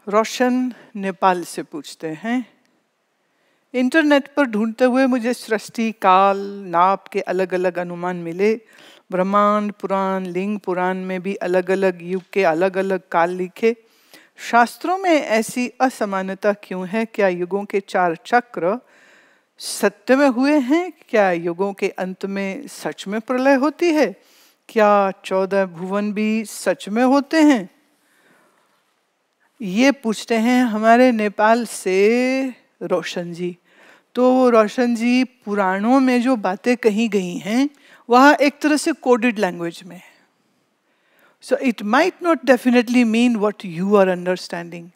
रोशन नेपाल से पूछते हैं, इंटरनेट पर ढूंढते हुए मुझे सृष्टि काल नाप के अलग अलग अनुमान मिले। ब्रह्मांड पुराण लिंग पुराण में भी अलग अलग युग के अलग अलग काल लिखे। शास्त्रों में ऐसी असमानता क्यों है? क्या युगों के 4 चक्र सत्य में हुए हैं? क्या युगों के अंत में सच में प्रलय होती है? क्या 14 भुवन भी सच में होते हैं? ये पूछते हैं हमारे नेपाल से रोशन जी। तो रोशन जी, पुराणों में जो बातें कही गई हैं वह एक तरह से कोडेड लैंग्वेज में, so it might not definitely mean what you are understanding.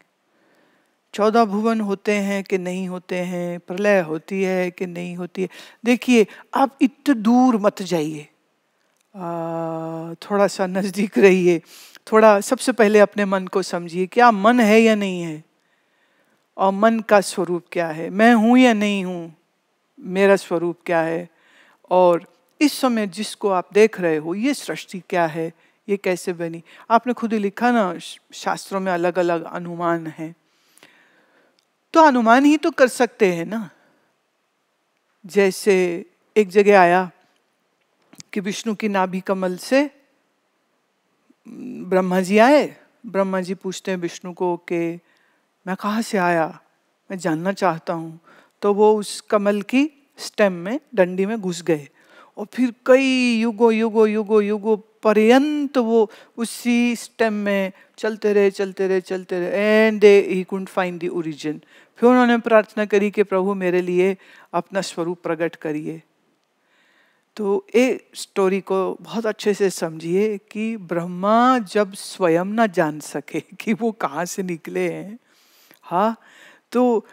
14 भुवन होते हैं कि नहीं होते हैं, प्रलय होती है कि नहीं होती है। देखिए, आप इतने दूर मत जाइए, थोड़ा सा नजदीक रहिए। थोड़ा सबसे पहले अपने मन को समझिए, क्या मन है या नहीं है, और मन का स्वरूप क्या है, मैं हूं या नहीं हूं, मेरा स्वरूप क्या है, और इस समय जिसको आप देख रहे हो ये सृष्टि क्या है, ये कैसे बनी। आपने खुद ही लिखा ना, शास्त्रों में अलग अलग अनुमान हैं, तो अनुमान ही तो कर सकते हैं ना। जैसे एक जगह आया कि विष्णु की नाभि कमल से ब्रह्मा जी आए। ब्रह्मा जी पूछते हैं विष्णु को कि मैं कहाँ से आया, मैं जानना चाहता हूँ। तो वो उस कमल की स्टेम में, डंडी में घुस गए, और फिर कई युगों युगों युगों युगों पर्यंत वो उसी स्टेम में चलते रहे and he couldn't find the origin. फिर उन्होंने प्रार्थना करी कि प्रभु मेरे लिए अपना स्वरूप प्रकट करिए। तो ये स्टोरी को बहुत अच्छे से समझिए कि ब्रह्मा जब स्वयं ना जान सके कि वो कहाँ से निकले हैं, हाँ, तो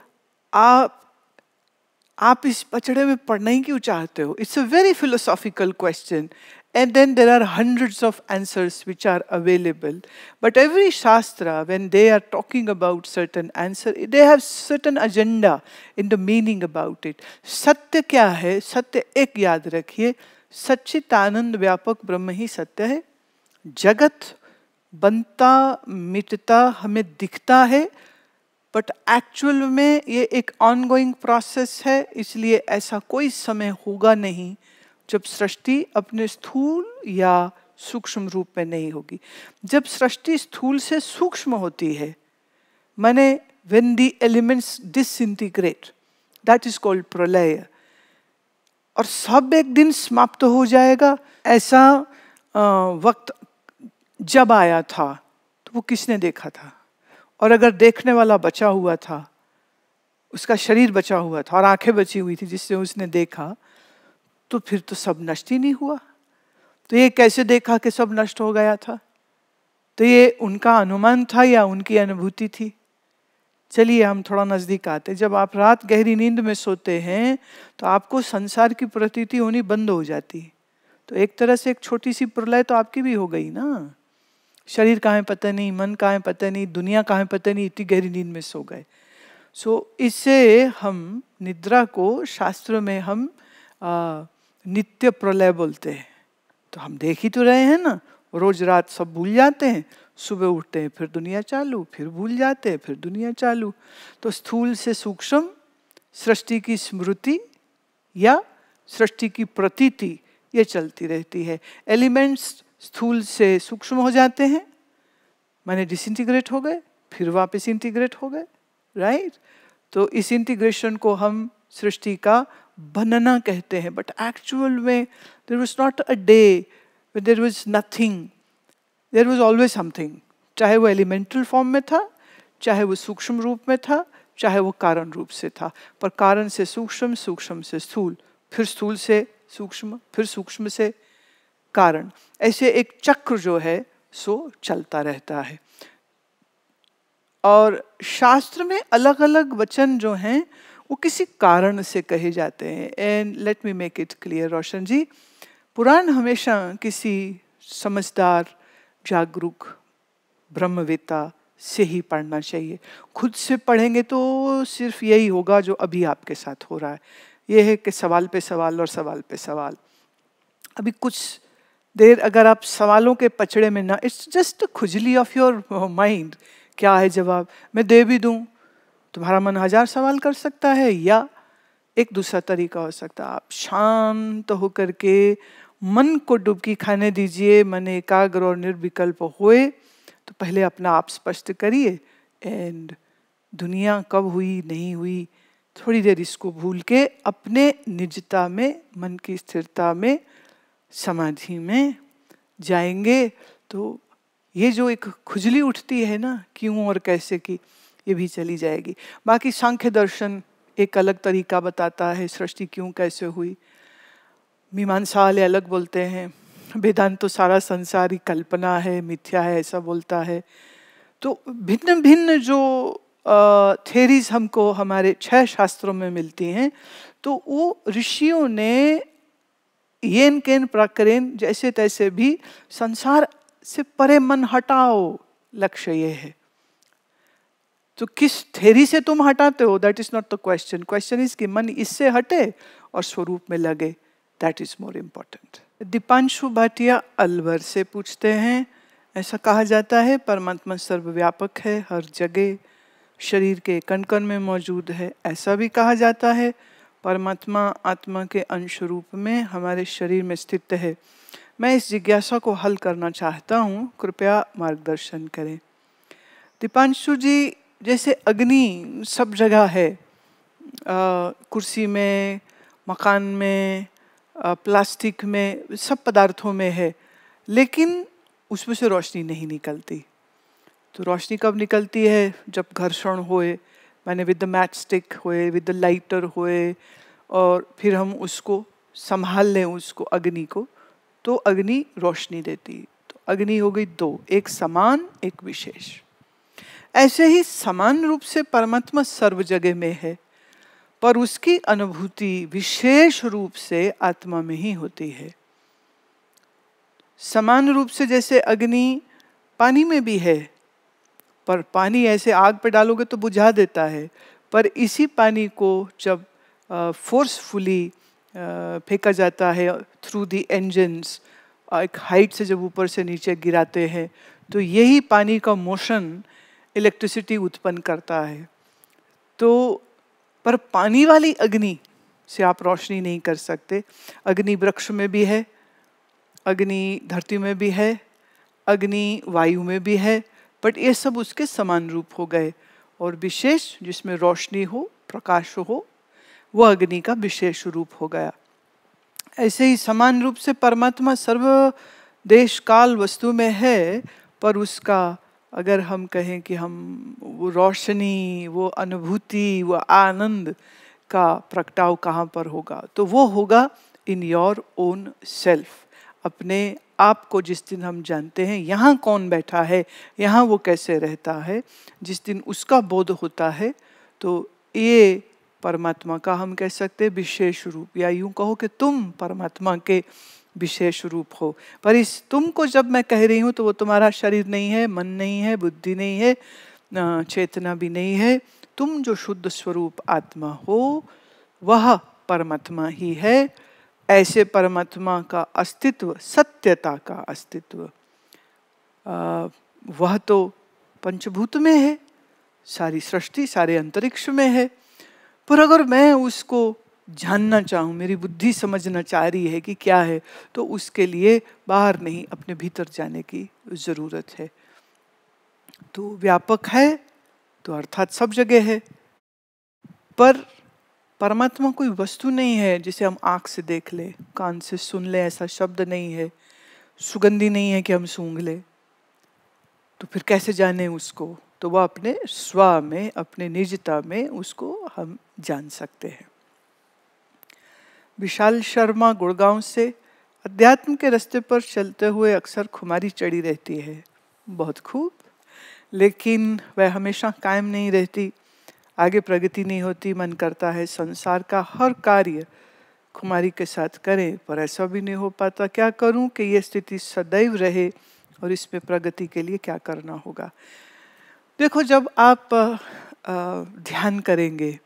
आप इस पचड़े में पढ़ना ही क्यों चाहते हो? It's a very philosophical question, and then there are hundreds of answers which are available, but every shastra, when they are talking about certain answer, they have certain agenda in the meaning about it. सत्य क्या है? सत्य एक याद रखिए, सच्चिदानंद व्यापक ब्रह्म ही सत्य है। जगत बनता मिटता हमें दिखता है, बट एक्चुअल में ये एक ऑनगोइंग प्रोसेस है, इसलिए ऐसा कोई समय होगा नहीं जब सृष्टि अपने स्थूल या सूक्ष्म रूप में नहीं होगी। जब सृष्टि स्थूल से सूक्ष्म होती है, माने when the elements disintegrate, that is called प्रलय, और सब एक दिन समाप्त हो जाएगा, ऐसा वक्त जब आया था तो वो किसने देखा था? और अगर देखने वाला बचा हुआ था, उसका शरीर बचा हुआ था और आंखें बची हुई थी जिससे उसने देखा, तो फिर तो सब नष्ट ही नहीं हुआ। तो ये कैसे देखा कि सब नष्ट हो गया था? तो ये उनका अनुमान था या उनकी अनुभूति थी? चलिए हम थोड़ा नजदीक आते। जब आप रात गहरी नींद में सोते हैं तो आपको संसार की प्रतीति होनी बंद हो जाती। तो एक तरह से एक छोटी सी प्रलय तो आपकी भी हो गई ना। शरीर कहाँ है पता नहीं, मन कहाँ है पता नहीं, दुनिया कहाँ है पता नहीं, इतनी गहरी नींद में सो गए। इससे हम निद्रा को शास्त्र में हम नित्य प्रलय बोलते हैं। तो हम देख ही तो रहे हैं ना, रोज रात सब भूल जाते हैं, सुबह उठते हैं फिर दुनिया चालू, फिर भूल जाते हैं फिर दुनिया चालू। तो स्थूल से सूक्ष्म सृष्टि की स्मृति या सृष्टि की प्रतीति ये चलती रहती है। एलिमेंट्स स्थूल से सूक्ष्म हो जाते हैं, माने डिसइंटीग्रेट हो गए, फिर वापस इंटीग्रेट हो गए, राइट। तो इस इंटीग्रेशन को हम सृष्टि का बनना कहते हैं। बट एक्चुअल में there was not a day when there was nothing, there was always something. चाहे वो एलिमेंटल फॉर्म में था, चाहे वो सूक्ष्म रूप में था, चाहे वो कारण रूप से था। पर कारण से सूक्ष्म, सूक्ष्म से स्थूल, फिर स्थूल से सूक्ष्म, फिर सूक्ष्म से कारण, ऐसे एक चक्र जो है सो चलता रहता है। और शास्त्र में अलग अलग वचन जो हैं वो किसी कारण से कहे जाते हैं। And let me make it clear Roshan ji, Purana हमेशा किसी समझदार जागरूक ब्रह्मवेता से ही पढ़ना चाहिए। खुद से पढ़ेंगे तो सिर्फ यही होगा जो अभी आपके साथ हो रहा है। ये है कि सवाल पे सवाल और सवाल पे सवाल। अभी कुछ देर अगर आप सवालों के पचड़े में ना, इट्स जस्ट खुजली ऑफ योर माइंड क्या है जवाब? मैं दे भी दूं, तुम्हारा मन 1000 सवाल कर सकता है, या एक दूसरा तरीका हो सकता है, आप शांत होकर के मन को डुबकी खाने दीजिए, मन एकाग्र और निर्विकल्प होए। तो पहले अपना आप स्पष्ट करिए, एंड दुनिया कब हुई नहीं हुई, थोड़ी देर इसको भूल के अपने निजता में, मन की स्थिरता में, समाधि में जाएंगे तो ये जो एक खुजली उठती है ना क्यों और कैसे की, ये भी चली जाएगी। बाकी सांख्य दर्शन एक अलग तरीका बताता है, सृष्टि क्यों कैसे हुई। मीमांसा वाले अलग बोलते हैं, वेदांत तो सारा संसार ही कल्पना है, मिथ्या है, ऐसा बोलता है। तो भिन्न भिन्न जो थेरीज हमको हमारे 6 शास्त्रों में मिलती हैं, तो वो ऋषियों ने येन केन प्रकरेन जैसे तैसे भी संसार से परे मन हटाओ, लक्ष्य ये है। तो किस थेरी से तुम हटाते हो, that is not the question. Question is कि मन इससे हटे और स्वरूप में लगे, that is more important. Deepanshu Bhatia Alwar से पूछते हैं, ऐसा कहा जाता है परमात्मा सर्वव्यापक है, हर जगह शरीर के कण कण में मौजूद है। ऐसा भी कहा जाता है परमात्मा आत्मा के अंश रूप में हमारे शरीर में स्थित है। मैं इस जिज्ञासा को हल करना चाहता हूँ, कृपया मार्गदर्शन करें। दीपांशु जी, जैसे अग्नि सब जगह है, कुर्सी में, मकान में, प्लास्टिक में, सब पदार्थों में है, लेकिन उसमें से रोशनी नहीं निकलती। तो रोशनी कब निकलती है? जब घर्षण होए, माने विद द मैच स्टिक होए, विद द लाइटर होए, और फिर हम उसको संभाल लें, उसको अग्नि को, तो अग्नि रोशनी देती। तो अग्नि हो गई 2, एक समान एक विशेष। ऐसे ही समान रूप से परमात्मा सर्व जगह में है, पर उसकी अनुभूति विशेष रूप से आत्मा में ही होती है। समान रूप से जैसे अग्नि पानी में भी है, पर पानी ऐसे आग पे डालोगे तो बुझा देता है, पर इसी पानी को जब फोर्सफुली फेंका जाता है थ्रू द इंजन्स, एक हाइट से जब ऊपर से नीचे गिराते हैं, तो यही पानी का मोशन इलेक्ट्रिसिटी उत्पन्न करता है। तो पर पानी वाली अग्नि से आप रोशनी नहीं कर सकते। अग्नि वृक्ष में भी है, अग्नि धरती में भी है, अग्नि वायु में भी है, बट ये सब उसके समान रूप हो गए, और विशेष जिसमें रोशनी हो, प्रकाश हो, वो अग्नि का विशेष रूप हो गया। ऐसे ही समान रूप से परमात्मा सर्व देश काल वस्तु में है, पर उसका अगर हम कहें कि हम वो रोशनी, वो अनुभूति, वो आनंद का प्रगटाव कहाँ पर होगा, तो वो होगा इन योर ओन सेल्फ। अपने आप को जिस दिन हम जानते हैं यहाँ कौन बैठा है, यहाँ वो कैसे रहता है, जिस दिन उसका बोध होता है, तो ये परमात्मा का हम कह सकते हैं विशेष रूप, या यूं कहो कि तुम परमात्मा के विशेष रूप हो। पर इस तुम को जब मैं कह रही हूँ तो वो तुम्हारा शरीर नहीं है, मन नहीं है, बुद्धि नहीं है, चेतना भी नहीं है। तुम जो शुद्ध स्वरूप आत्मा हो वह परमात्मा ही है। ऐसे परमात्मा का अस्तित्व, सत्यता का अस्तित्व, वह तो पंचभूत में है, सारी सृष्टि, सारे अंतरिक्ष में है। पर अगर मैं उसको जानना चाहूँ, मेरी बुद्धि समझना चाह रही है कि क्या है, तो उसके लिए बाहर नहीं, अपने भीतर जाने की जरूरत है। तो व्यापक है तो अर्थात सब जगह है, पर परमात्मा कोई वस्तु नहीं है जिसे हम आँख से देख ले, कान से सुन ले, ऐसा शब्द नहीं है, सुगंधी नहीं है कि हम सूंघ ले। तो फिर कैसे जाने उसको? तो वह अपने स्व में, अपने निजता में उसको हम जान सकते हैं। विशाल शर्मा गुड़गांव से, अध्यात्म के रास्ते पर चलते हुए अक्सर खुमारी चढ़ी रहती है। बहुत खूब, लेकिन वह हमेशा कायम नहीं रहती, आगे प्रगति नहीं होती। मन करता है संसार का हर कार्य खुमारी के साथ करें, पर ऐसा भी नहीं हो पाता। क्या करूं कि ये स्थिति सदैव रहे, और इसमें प्रगति के लिए क्या करना होगा? देखो, जब आप ध्यान करेंगे,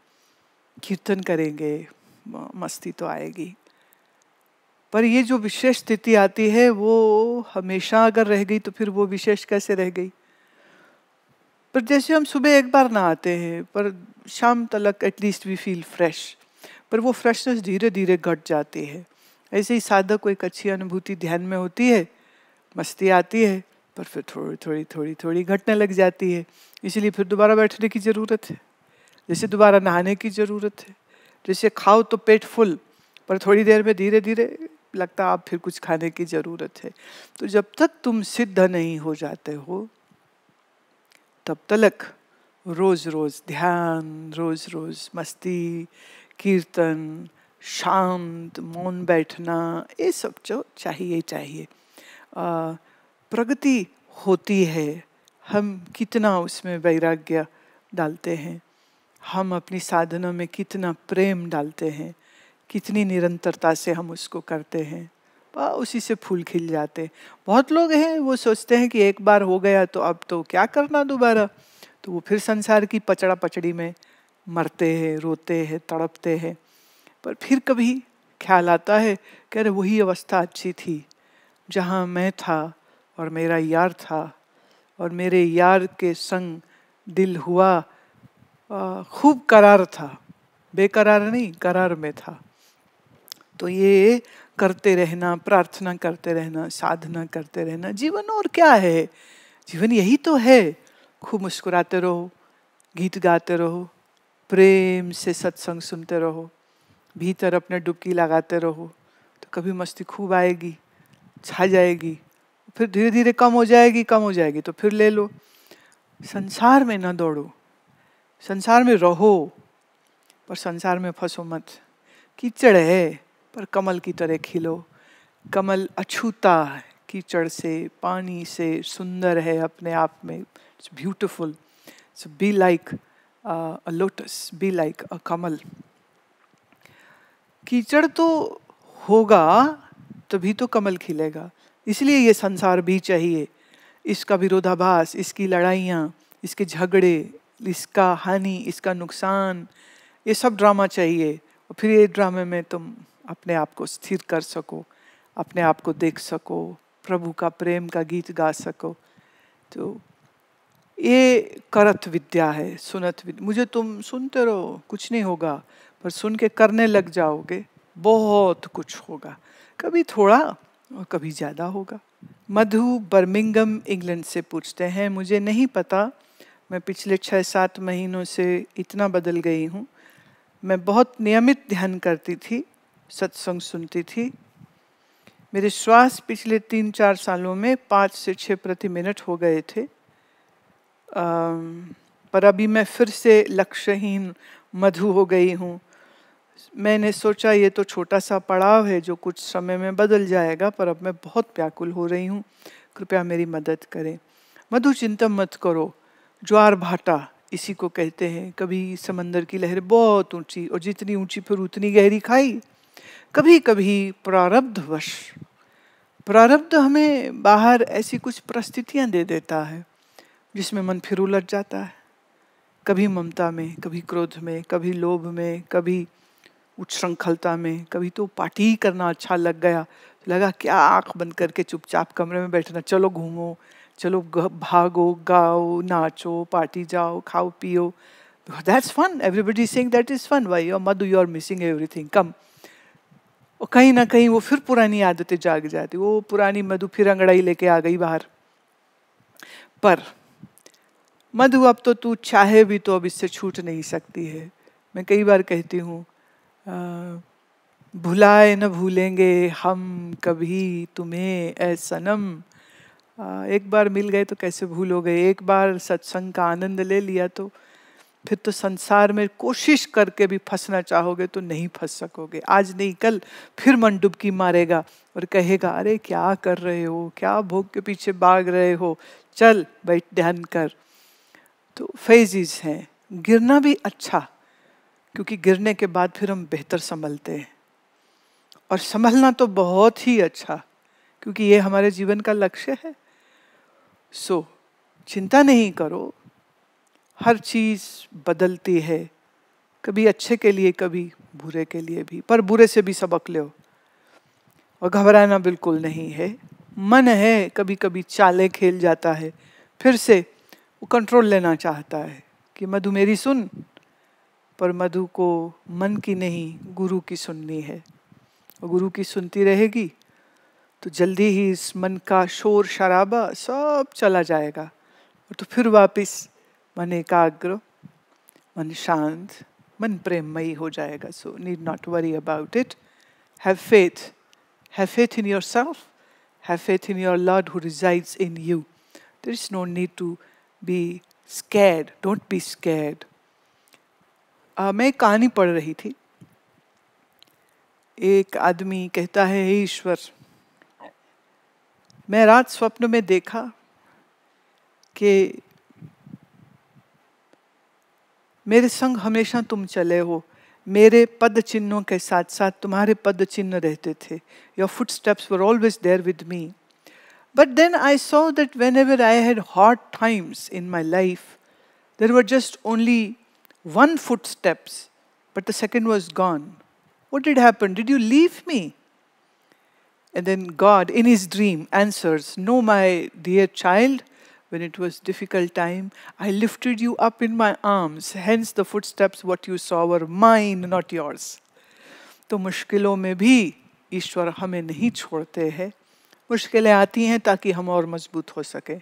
कीर्तन करेंगे, मस्ती तो आएगी, पर ये जो विशेष स्थिति आती है वो हमेशा अगर रह गई तो फिर वो विशेष कैसे रह गई? पर जैसे हम सुबह एक बार नहाते हैं पर शाम तक एटलीस्ट वी फील फ्रेश, पर वो फ्रेशनेस धीरे धीरे घट जाती है। ऐसे ही साधक को एक अच्छी अनुभूति ध्यान में होती है, मस्ती आती है, पर फिर थोड़ी थोड़ी थोड़ी थोड़ी घटने लग जाती है। इसलिए फिर दोबारा बैठने की ज़रूरत है, जैसे दोबारा नहाने की ज़रूरत है। जैसे खाओ तो पेट फुल, पर थोड़ी देर में धीरे धीरे लगता आप फिर कुछ खाने की ज़रूरत है। तो जब तक तुम सिद्ध नहीं हो जाते हो तब तक रोज रोज ध्यान, रोज रोज मस्ती, कीर्तन, शांत मौन बैठना, ये सब जो चाहिए चाहिए। प्रगति होती है, हम कितना उसमें वैराग्य डालते हैं, हम अपनी साधना में कितना प्रेम डालते हैं, कितनी निरंतरता से हम उसको करते हैं, उसी से फूल खिल जाते। बहुत लोग हैं वो सोचते हैं कि एक बार हो गया तो अब तो क्या करना दोबारा, तो वो फिर संसार की पचड़ा पचड़ी में मरते हैं, रोते हैं, तड़पते हैं। पर फिर कभी ख्याल आता है कि अरे वही अवस्था अच्छी थी जहाँ मैं था और मेरा यार था और मेरे यार के संग दिल हुआ, खूब करार था, बेकरार नहीं करार में था। तो ये करते रहना, प्रार्थना करते रहना, साधना करते रहना, जीवन और क्या है, जीवन यही तो है। खूब मुस्कुराते रहो, गीत गाते रहो, प्रेम से सत्संग सुनते रहो, भीतर अपने डुबकी लगाते रहो, तो कभी मस्ती खूब आएगी, छा जाएगी, फिर धीरे धीरे कम हो जाएगी तो फिर ले लो। संसार में न दौड़ो, संसार में रहो, पर संसार में फंसो मत। कीचड़ है पर कमल की तरह खिलो। कमल अछूता है कीचड़ से, पानी से, सुंदर है अपने आप में, it's beautiful. So be like a lotus, be like a kamal. कीचड़ तो होगा तभी तो कमल खिलेगा। इसलिए ये संसार भी चाहिए, इसका विरोधाभास, इसकी लड़ाइयाँ, इसके झगड़े, इसका हानि, इसका नुकसान, ये सब ड्रामा चाहिए। और फिर ये ड्रामे में तुम अपने आप को स्थिर कर सको, अपने आप को देख सको, प्रभु का प्रेम का गीत गा सको। तो ये करत विद्या है, सुनत विद्या। मुझे तुम सुनते रहो, कुछ नहीं होगा, पर सुन के करने लग जाओगे बहुत कुछ होगा। कभी थोड़ा और कभी ज़्यादा होगा। मधु बर्मिंघम इंग्लैंड से पूछते हैं, मुझे नहीं पता, मैं पिछले 6-7 महीनों से इतना बदल गई हूँ। मैं बहुत नियमित ध्यान करती थी, सत्संग सुनती थी। मेरे श्वास पिछले 3-4 सालों में 5 से 6 प्रति मिनट हो गए थे। पर अभी मैं फिर से लक्ष्यहीन मधु हो गई हूँ। मैंने सोचा ये तो छोटा सा पड़ाव है जो कुछ समय में बदल जाएगा, पर अब मैं बहुत व्याकुल हो रही हूँ, कृपया मेरी मदद करें। मधु चिंता मत करो, ज्वार भाटा इसी को कहते हैं। कभी समंदर की लहर बहुत ऊंची, और जितनी ऊंची फिर उतनी गहरी खाई। कभी कभी प्रारब्ध हमें बाहर ऐसी कुछ परिस्थितियां दे देता है जिसमें मन फिर उलझ जाता है, कभी ममता में, कभी क्रोध में, कभी लोभ में, कभी उच्छृंखलता में। कभी तो पार्टी ही करना अच्छा लग गया, तो लगा क्या आंख बंद करके चुपचाप कमरे में बैठना, चलो घूमो, चलो भागो, गाओ, नाचो, पार्टी जाओ, खाओ पियो, that's fun, everybody saying that is fun, why your Madhu you are missing everything, come. और कहीं ना कहीं वो फिर पुरानी आदतें जाग जाती, वो पुरानी मधु फिर अंगड़ाई लेके आ गई बाहर। पर मधु अब तो तू चाहे भी तो अब इससे छूट नहीं सकती है। मैं कई बार कहती हूँ, भुलाए न भूलेंगे हम कभी तुम्हें ए सनम। एक बार मिल गए तो कैसे भूलोगे, एक बार सत्संग का आनंद ले लिया तो फिर तो संसार में कोशिश करके भी फंसना चाहोगे तो नहीं फंस सकोगे। आज नहीं कल फिर मन डुबकी मारेगा और कहेगा अरे क्या कर रहे हो, क्या भोग के पीछे भाग रहे हो, चल बैठ ध्यान कर। तो फेजेस हैं, गिरना भी अच्छा, क्योंकि गिरने के बाद फिर हम बेहतर संभलते हैं, और संभलना तो बहुत ही अच्छा, क्योंकि ये हमारे जीवन का लक्ष्य है। सो चिंता नहीं करो, हर चीज बदलती है, कभी अच्छे के लिए कभी बुरे के लिए भी, पर बुरे से भी सबक लो और घबराना बिल्कुल नहीं है। मन है कभी कभी चालें खेल जाता है, फिर से वो कंट्रोल लेना चाहता है कि मधु मेरी सुन, पर मधु को मन की नहीं गुरु की सुननी है। और गुरु की सुनती रहेगी तो जल्दी ही इस मन का शोर शराबा सब चला जाएगा, और तो फिर वापस मन एकाग्र, मन शांत, मन प्रेममयी हो जाएगा. So need not worry about it. Have faith. Have faith in yourself. Have faith in your lord who resides in you. There is no need to be scared. Don't be scared. मैं एक कहानी पढ़ रही थी. एक आदमी कहता है, हे ईश्वर, मैं रात स्वप्न में देखा कि मेरे संग हमेशा तुम चले हो. मेरे पद चिन्हों के साथ साथ तुम्हारे पद चिन्ह रहते थे. Your footsteps were always there with me. But then I saw that whenever I had hard times in my life, there were just only one footsteps, but the second was gone. What did happen? Did you leave me? And then God, in his dream, answers, no, my dear child, when it was difficult time, I lifted you up in my arms. Hence the footsteps, what you saw, were mine, not yours. तो मुश्किलों में भी ईश्वर हमें नहीं छोड़ते हैं. मुश्किलें आती हैं ताकि हम और मजबूत हो सके.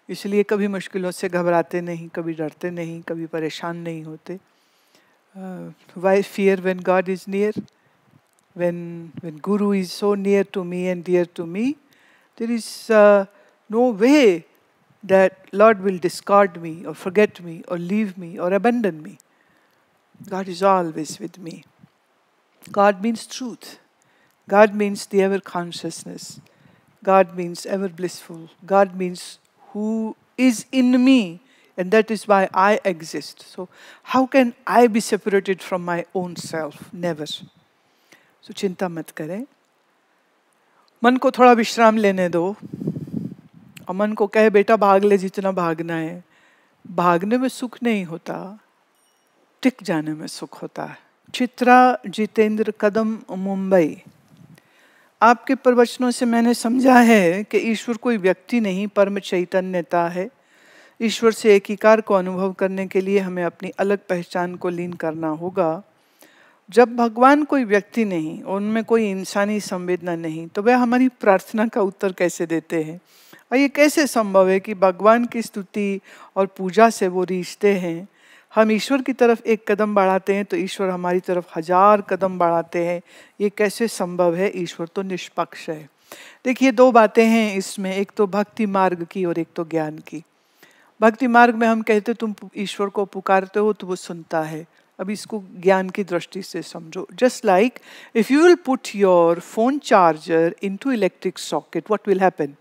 इसलिए कभी मुश्किलों से घबराते नहीं, कभी डरते नहीं, कभी परेशान नहीं होते. Why fear when God is near? When Guru is so near to me and dear to me, there is no way that Lord will discard me or forget me or leave me or abandon me. God is always with me. God means truth. God means the ever consciousness. God means ever blissful. God means who is in me, and that is why I exist. So how can I be separated from my own self? Never. So चिंता मत करें. मन को थोड़ा विश्राम लेने दो और मन को कहे, बेटा भाग ले जितना भागना है. भागने में सुख नहीं होता, टिक जाने में सुख होता है. चित्रा जितेंद्र कदम, मुंबई. आपके प्रवचनों से मैंने समझा है कि ईश्वर कोई व्यक्ति नहीं, परम चैतन्यता है. ईश्वर से एकीकार को अनुभव करने के लिए हमें अपनी अलग पहचान को लीन करना होगा. जब भगवान कोई व्यक्ति नहीं, उनमें कोई इंसानी संवेदना नहीं, तो वह हमारी प्रार्थना का उत्तर कैसे देते हैं? और ये कैसे संभव है कि भगवान की स्तुति और पूजा से वो रिश्ते हैं? हम ईश्वर की तरफ एक कदम बढ़ाते हैं तो ईश्वर हमारी तरफ 1000 कदम बढ़ाते हैं. ये कैसे संभव है? ईश्वर तो निष्पक्ष है. देखिए, 2 बातें हैं इसमें. एक तो भक्ति मार्ग की और एक तो ज्ञान की. भक्ति मार्ग में हम कहते तुम ईश्वर को पुकारते हो तो वो सुनता है. अब इसको ज्ञान की दृष्टि से समझो. Just like if you will put your phone charger into electric socket, what will happen?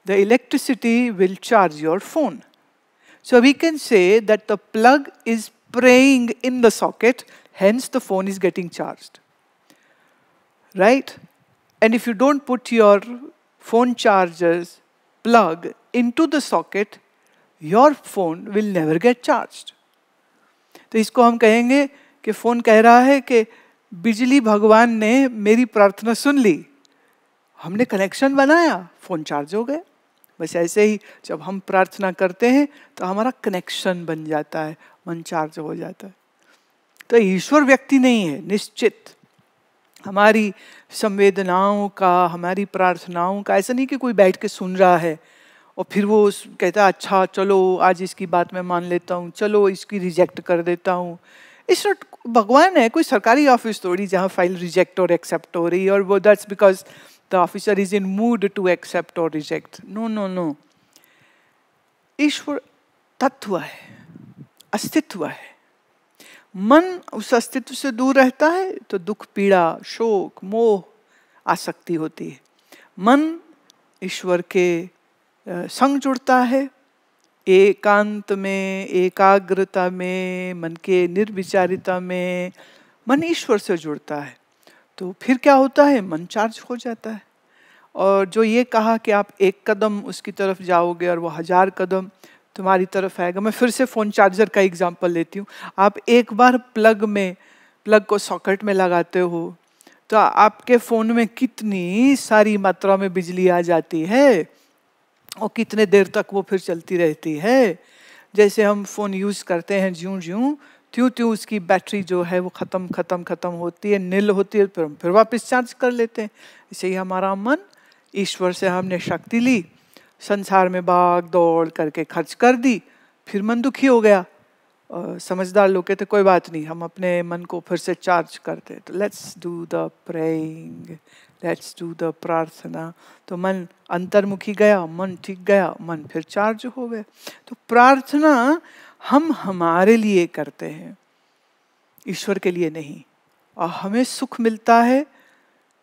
The electricity will charge your phone. So we can say that the plug is praying in the socket, hence the phone is getting charged. Right? And if you don't put your phone charger's plug into the socket, your phone will never get charged. तो इसको हम कहेंगे कि phone कह रहा है कि बिजली भगवान ने मेरी प्रार्थना सुन ली, हमने कनेक्शन बनाया, फोन चार्ज हो गया. बस ऐसे ही जब हम प्रार्थना करते हैं तो हमारा कनेक्शन बन जाता है, मन चार्ज हो जाता है. तो ईश्वर व्यक्ति नहीं है, निश्चित. हमारी संवेदनाओं का, हमारी प्रार्थनाओं का ऐसा नहीं कि कोई बैठ के सुन रहा है और फिर वो कहता है अच्छा चलो आज इसकी बात मैं मान लेता हूँ, चलो इसकी रिजेक्ट कर देता हूँ. It's not. भगवान है कोई सरकारी ऑफिस थोड़ी जहाँ फाइल रिजेक्ट और एक्सेप्ट हो रही है और वो that's because the officer is in mood to accept or reject. No, no, no. ईश्वर तत्व है, अस्तित्व है. मन उस अस्तित्व से दूर रहता है तो दुख, पीड़ा, शोक, मोह, आसक्ति होती है. मन ईश्वर के संग जुड़ता है, एकांत में, एकाग्रता में, मन के निर्विचारिता में मन ईश्वर से जुड़ता है. तो फिर क्या होता है? मन चार्ज हो जाता है. और जो ये कहा कि आप एक कदम उसकी तरफ जाओगे और वो 1000 कदम तुम्हारी तरफ आएगा. मैं फिर से फ़ोन चार्जर का एग्जांपल लेती हूँ. आप एक बार प्लग को सॉकेट में लगाते हो तो आपके फ़ोन में कितनी सारी मात्रा में बिजली आ जाती है और कितने देर तक वो फिर चलती रहती है. जैसे हम फ़ोन यूज़ करते हैं, ज्यूं ज्यूं त्यों त्यों उसकी बैटरी जो है वो ख़त्म होती है, नील होती है, फिर वापस चार्ज कर लेते हैं। इसे ही हमारा मन, ईश्वर से हमने शक्ति ली, संसार में भाग दौड़ करके खर्च कर दी, फिर मन दुखी हो गया। समझदार लोग कहते कोई बात नहीं, हम अपने मन को फिर से चार्ज करते। तो let's do the praying, let's do the प्रार्थना। तो मन अंतर्मुखी गया, मन ठीक गया, मन फिर चार्ज हो गया। तो प्रार्थना हम हमारे लिए करते हैं, ईश्वर के लिए नहीं। और हमें सुख मिलता है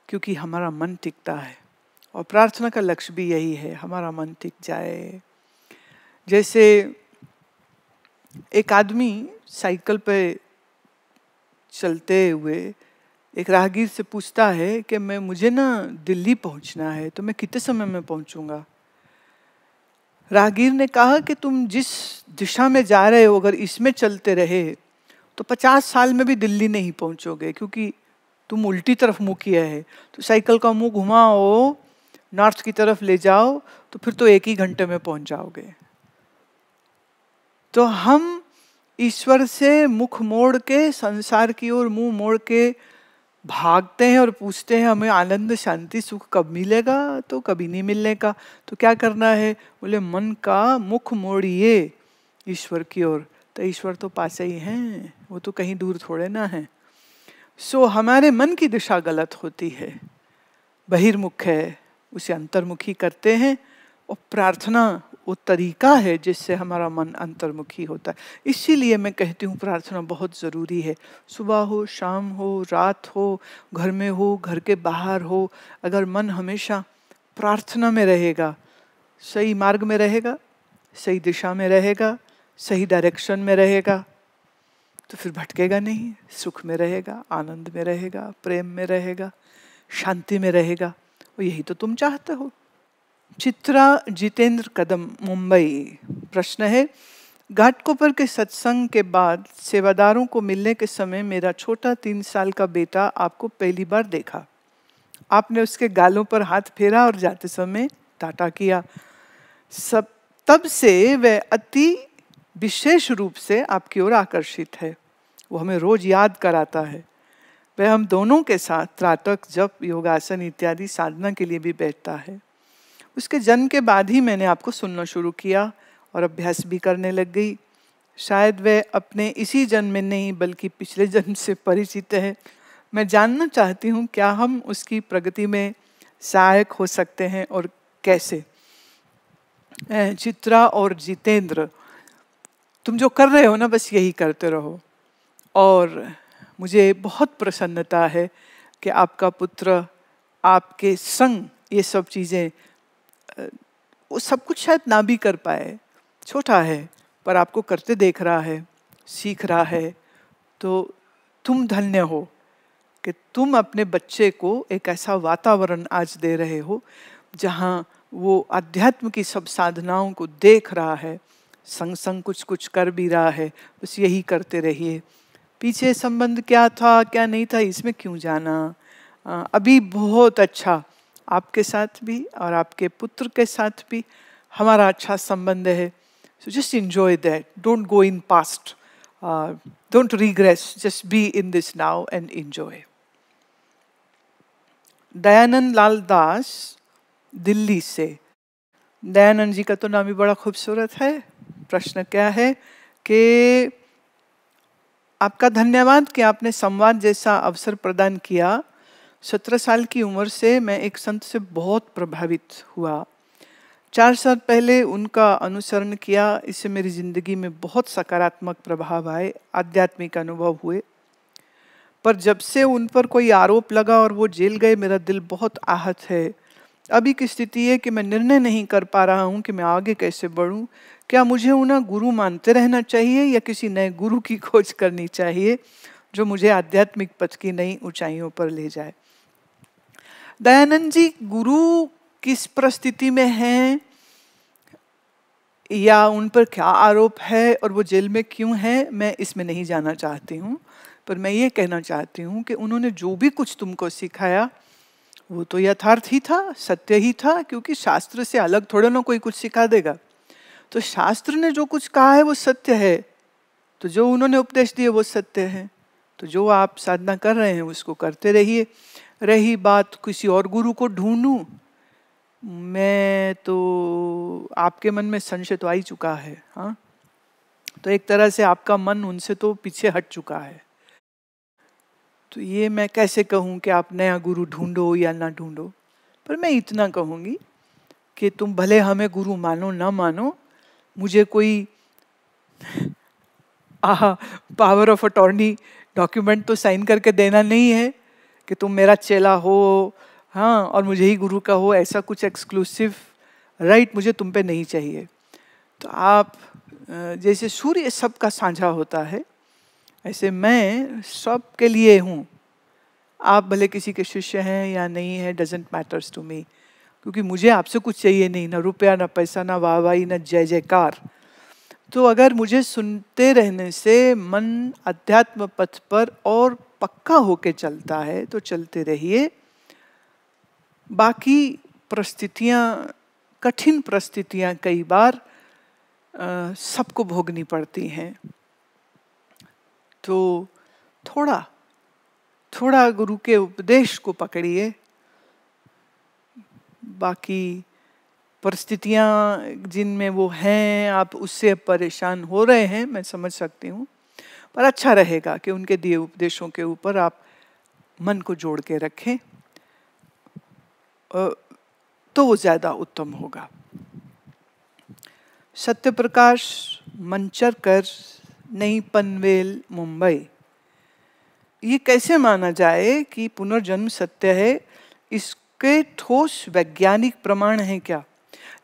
क्योंकि हमारा मन टिकता है। और प्रार्थना का लक्ष्य भी यही है, हमारा मन टिक जाए। जैसे एक आदमी साइकिल पे चलते हुए एक राहगीर से पूछता है कि मुझे ना दिल्ली पहुंचना है, तो मैं कितने समय में पहुंचूंगा? राहगीर ने कहा कि तुम जिस दिशा में जा रहे हो अगर इसमें चलते रहे तो 50 साल में भी दिल्ली नहीं पहुंचोगे, क्योंकि तुम उल्टी तरफ मुंह किया है। तो साइकिल का मुंह घुमाओ, नॉर्थ की तरफ ले जाओ, तो फिर तो 1 ही घंटे में पहुंच जाओगे। तो हम ईश्वर से मुख मोड़ के, संसार की ओर मुंह मोड़ के भागते हैं और पूछते हैं हमें आनंद शांति सुख कब मिलेगा? तो कभी नहीं मिलने का। तो क्या करना है? बोले मन का मुख मोड़िए ईश्वर की ओर, तो ईश्वर तो पास ही हैं, वो तो कहीं दूर थोड़े ना है। सो हमारे मन की दिशा गलत होती है, बहिर्मुख है, उसे अंतर्मुखी करते हैं। और प्रार्थना वो तरीका है जिससे हमारा मन अंतर्मुखी होता है। इसीलिए मैं कहती हूँ प्रार्थना बहुत ज़रूरी है। सुबह हो, शाम हो, रात हो, घर में हो, घर के बाहर हो, अगर मन हमेशा प्रार्थना में रहेगा, सही मार्ग में रहेगा, सही दिशा में रहेगा, सही डायरेक्शन में रहेगा, तो फिर भटकेगा नहीं, सुख में रहेगा, आनंद में रहेगा, प्रेम में रहेगा, शांति में रहेगा। और यही तो तुम चाहते हो। चित्रा जितेंद्र कदम, मुंबई। प्रश्न है, घाटकोपर के सत्संग के बाद सेवादारों को मिलने के समय मेरा छोटा 3 साल का बेटा आपको पहली बार देखा। आपने उसके गालों पर हाथ फेरा और जाते समय टाटा किया। तब से वह अति विशेष रूप से आपकी ओर आकर्षित है। वो हमें रोज याद कराता है। वह हम दोनों के साथ त्राटक, जप, योगासन इत्यादि साधना के लिए भी बैठता है। उसके जन्म के बाद ही मैंने आपको सुनना शुरू किया और अभ्यास भी करने लग गई। शायद वह अपने इसी जन्म में नहीं बल्कि पिछले जन्म से परिचित है। मैं जानना चाहती हूँ क्या हम उसकी प्रगति में सहायक हो सकते हैं और कैसे। चित्रा और जितेंद्र, तुम जो कर रहे हो ना बस यही करते रहो। और मुझे बहुत प्रसन्नता है कि आपका पुत्र आपके संग ये सब चीज़ें, वो सब कुछ शायद ना भी कर पाए, छोटा है, पर आपको करते देख रहा है, सीख रहा है। तो तुम धन्य हो कि तुम अपने बच्चे को एक ऐसा वातावरण आज दे रहे हो जहाँ वो अध्यात्म की सब साधनाओं को देख रहा है, संग संग कुछ कुछ कर भी रहा है। बस यही करते रहिए। पीछे संबंध क्या था क्या नहीं था इसमें क्यों जाना। अभी बहुत अच्छा आपके साथ भी और आपके पुत्र के साथ भी हमारा अच्छा संबंध है। So just enjoy that, don't go in past, don't regress, just be in this now and enjoy. Dayanand Lal Das, Delhi से। दयानंद जी का तो नाम भी बड़ा खूबसूरत है। प्रश्न क्या है कि आपका धन्यवाद कि आपने संवाद जैसा अवसर प्रदान किया। 17 साल की उम्र से मैं एक संत से बहुत प्रभावित हुआ। 4 साल पहले उनका अनुसरण किया, इससे मेरी जिंदगी में बहुत सकारात्मक प्रभाव आए, आध्यात्मिक अनुभव हुए। पर जब से उन पर कोई आरोप लगा और वो जेल गए, मेरा दिल बहुत आहत है। अभी की स्थिति है कि मैं निर्णय नहीं कर पा रहा हूँ कि मैं आगे कैसे बढ़ूँ। क्या मुझे उन्हें गुरु मानते रहना चाहिए या किसी नए गुरु की खोज करनी चाहिए जो मुझे आध्यात्मिक पथ की नई ऊंचाइयों पर ले जाए। दयानंद जी, गुरु किस परिस्थिति में हैं या उन पर क्या आरोप है और वो जेल में क्यों है, मैं इसमें नहीं जाना चाहती हूँ। पर मैं ये कहना चाहती हूँ कि उन्होंने जो भी कुछ तुमको सिखाया वो तो यथार्थ ही था, सत्य ही था, क्योंकि शास्त्र से अलग थोड़ा ना कोई कुछ सिखा देगा। तो शास्त्र ने जो कुछ कहा है वो सत्य है, तो जो उन्होंने उपदेश दिए वो सत्य है। तो जो आप साधना कर रहे हैं उसको करते रहिए। रही बात किसी और गुरु को ढूंढूं, मैं तो आपके मन में संशय तो आ ही चुका है। हाँ, तो एक तरह से आपका मन उनसे तो पीछे हट चुका है। तो ये मैं कैसे कहूँ कि आप नया गुरु ढूंढो या ना ढूंढो, पर मैं इतना कहूँगी कि तुम भले हमें गुरु मानो ना मानो, मुझे कोई पावर ऑफ अटॉर्नी डॉक्यूमेंट तो साइन करके देना नहीं है कि तुम मेरा चेला हो, हाँ, और मुझे ही गुरु का हो, ऐसा कुछ एक्सक्लूसिव राइट मुझे तुम पे नहीं चाहिए। तो आप जैसे सूर्य सबका साझा होता है, ऐसे मैं सबके लिए हूँ। आप भले किसी के शिष्य हैं या नहीं है, डजेंट मैटर्स टू मी, क्योंकि मुझे आपसे कुछ चाहिए नहीं, ना रुपया, ना पैसा, ना वाहवाही, ना जय जयकार। तो अगर मुझे सुनते रहने से मन अध्यात्म पथ पर और पक्का होके चलता है तो चलते रहिए। बाकी परिस्थितियाँ, कठिन परिस्थितियाँ कई बार सबको भोगनी पड़ती हैं, तो थोड़ा थोड़ा गुरु के उपदेश को पकड़िए। बाकी परिस्थितियाँ जिनमें वो हैं, आप उससे परेशान हो रहे हैं, मैं समझ सकती हूँ, पर अच्छा रहेगा कि उनके दिए उपदेशों के ऊपर आप मन को जोड़ के रखें, तो वो ज़्यादा उत्तम होगा। सत्य प्रकाश मंचरकर, नई पनवेल, मुंबई। ये कैसे माना जाए कि पुनर्जन्म सत्य है? इसके ठोस वैज्ञानिक प्रमाण है क्या?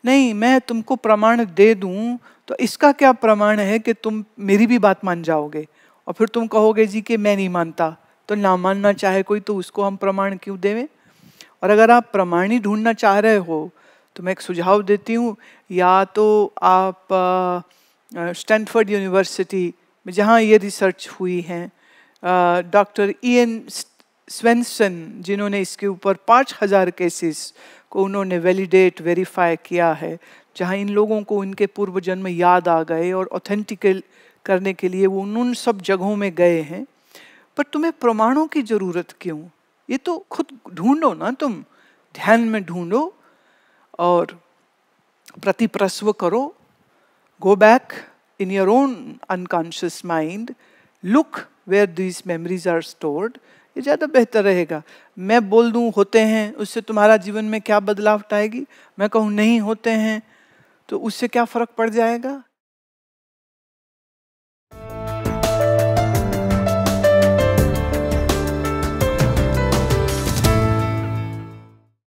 नहीं, मैं तुमको प्रमाण दे दूं तो इसका क्या प्रमाण है कि तुम मेरी भी बात मान जाओगे और फिर तुम कहोगे जी कि मैं नहीं मानता। तो ना मानना चाहे कोई तो उसको हम प्रमाण क्यों देवें? और अगर आप प्रमाण ही ढूंढना चाह रहे हो तो मैं एक सुझाव देती हूँ, या तो आप स्टैनफोर्ड यूनिवर्सिटी में जहाँ ये रिसर्च हुई है, डॉक्टर इयन स्वेंसन, जिन्होंने इसके ऊपर 5000 केसेस को उन्होंने वैलिडेट, वेरीफाई किया है, जहाँ इन लोगों को इनके पूर्व जन्म याद आ गए और ऑथेंटिकल करने के लिए वो उन सब जगहों में गए हैं। पर तुम्हें प्रमाणों की जरूरत क्यों? ये तो खुद ढूंढो ना, तुम ध्यान में ढूंढो और प्रतिप्रस्व करो। Go back in your own unconscious mind, look where these memories are stored. ये ज़्यादा बेहतर रहेगा। मैं बोल दूं होते हैं, उससे तुम्हारा जीवन में क्या बदलाव आएगी? मैं कहूँ नहीं होते हैं, तो उससे क्या फर्क पड़ जाएगा?